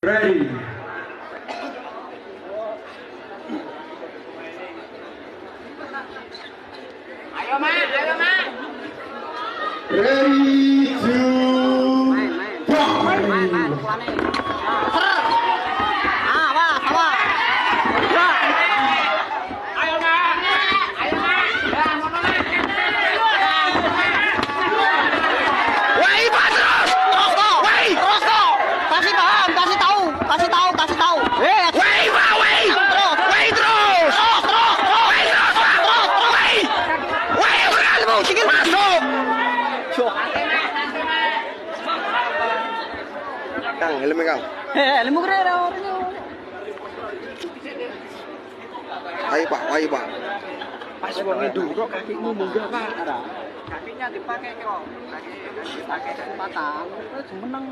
Ready. Ayo Mak, ayo Mak. Ready to Main, fight. pelan nih. Wah, sama. Ayo Mak. Ayo Mak. Ya, ngono Mak. Woi, terus. Terus kok. Woi, terus kok. Kasih paham, kasih tahu. Woi, Pak, woi. Terus. Woi, terus. Terus. Woi, terus, Pak. Woi. Woi, beralmu, sikit masuk. Kang, helmnya Kang. Helmmu keren Ayo Pak. Pas wong nduro kakimu munggah Pak. Kakinya dipakai kok. Kaki dipakai kesempatan. Terus menang.